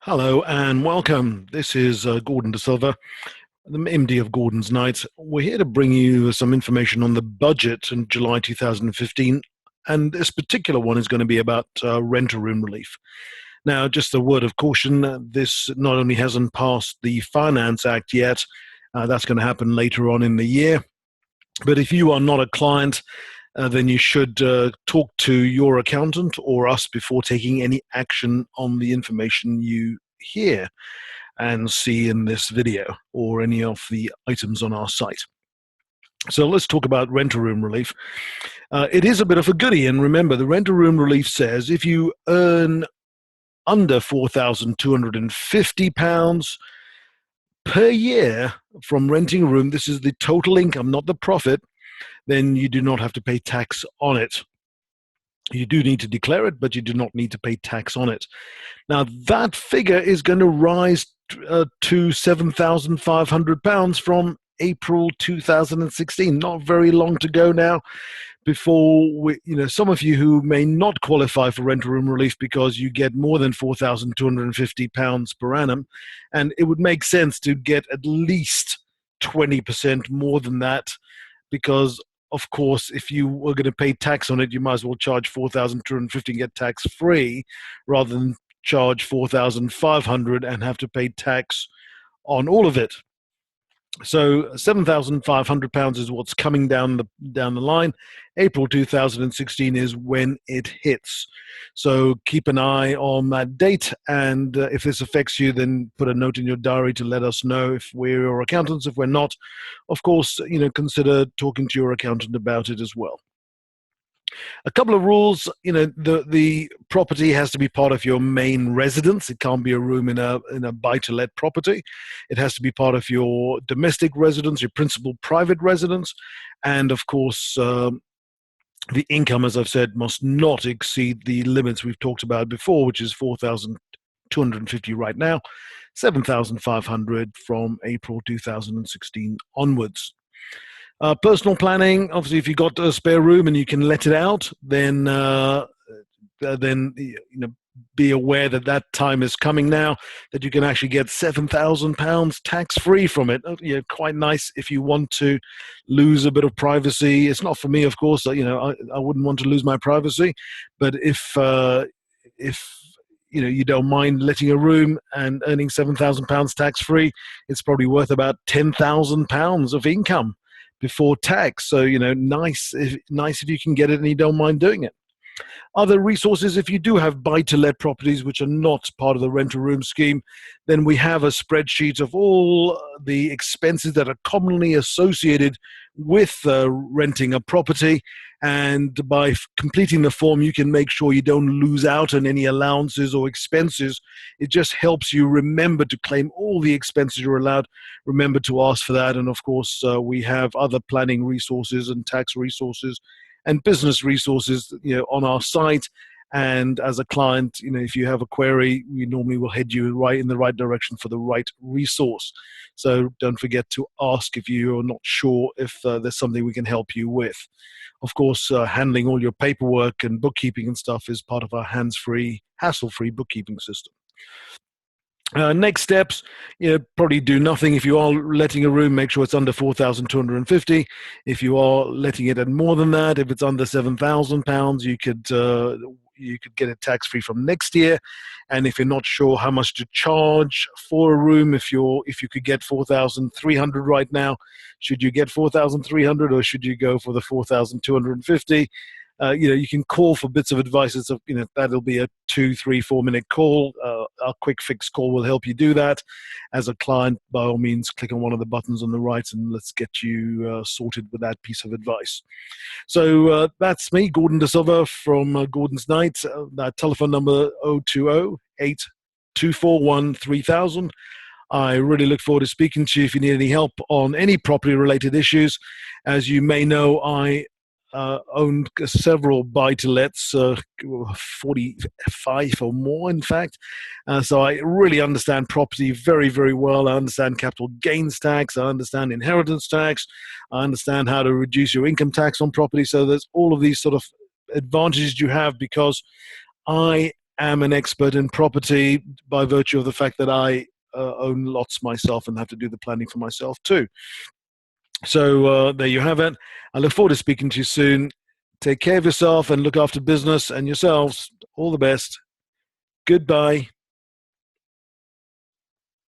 Hello and welcome. This is Gordon De Silva, the MD of Gordon's Night. We're here to bring you some information on the budget in July 2015, and this particular one is going to be about rent-a-room relief. Now, just a word of caution, this not only hasn't passed the Finance Act yet, that's going to happen later on in the year, but if you are not a client, then you should talk to your accountant or us before taking any action on the information you hear and see in this video or any of the items on our site. So let's talk about rent-a-room relief. It is a bit of a goodie, and remember, the rent-a-room relief says if you earn under £4,250 per year from renting a room, this is the total income, not the profit, then you do not have to pay tax on it. You do need to declare it, but you do not need to pay tax on it. Now, that figure is going to rise to £7,500 from April 2016. Not very long to go now before some of you who may not qualify for rent-a-room relief because you get more than £4,250 per annum, and it would make sense to get at least 20% more than that, because of course, if you were going to pay tax on it, you might as well charge $4,250 and get tax free rather than charge $4,500 and have to pay tax on all of it. So £7,500 is what's coming down the line. April 2016 is when it hits. So keep an eye on that date, and if this affects you, then put a note in your diary to let us know. If we're your accountants. If we're not, of course, consider talking to your accountant about it as well. A couple of rules. The property has to be part of your main residence. It can't be a room in a buy-to-let property. It has to be part of your domestic residence, your principal private residence, and of course, the income, as I've said, must not exceed the limits we've talked about before, which is $4,250 right now, $7,500 from April 2016 onwards. Personal planning, obviously, if you've got a spare room and you can let it out, then be aware that time is coming now, that you can actually get £7,000 tax-free from it. Quite nice if you want to lose a bit of privacy. It's not for me, of course. I wouldn't want to lose my privacy, but if you don't mind letting a room and earning £7,000 tax-free, it's probably worth about £10,000 of income before tax. So, nice if you can get it and you don't mind doing it. Other resources, if you do have buy-to-let properties which are not part of the rent-a-room scheme, then we have a spreadsheet of all the expenses that are commonly associated with renting a property. And by completing the form, you can make sure you don't lose out on any allowances or expenses. It just helps you remember to claim all the expenses you're allowed. Remember to ask for that. And of course, we have other planning resources and tax resources and business resources, on our site. And as a client, if you have a query, we normally will head you right in the right direction for the right resource. So don't forget to ask if you're not sure if there's something we can help you with. Of course, handling all your paperwork and bookkeeping and stuff is part of our hands-free, hassle-free bookkeeping system. Next steps, probably do nothing. If you are letting a room, make sure it's under £4,250. If you are letting it at more than that, if it's under £7,000, you could get it tax-free from next year. And if you're not sure how much to charge for a room, if you could get $4,300 right now, should you get $4,300 or should you go for the $4,250? You can call for bits of advice. That'll be a 2, 3, 4 minute call. Our quick fix call will help you do that. As a client, by all means, click on one of the buttons on the right and let's get you sorted with that piece of advice. So that's me, Gordon De Silva from Gordon's Night. That telephone number 020-8241-3000. I really look forward to speaking to you if you need any help on any property-related issues. As you may know, I owned several buy-to-lets, 45 or more, in fact. So I really understand property very, very well. I understand capital gains tax. I understand inheritance tax. I understand how to reduce your income tax on property. So there's all of these sort of advantages you have because I am an expert in property by virtue of the fact that I own lots myself and have to do the planning for myself too. So there you have it. I look forward to speaking to you soon. Take care of yourself and look after business and yourselves. All the best. Goodbye.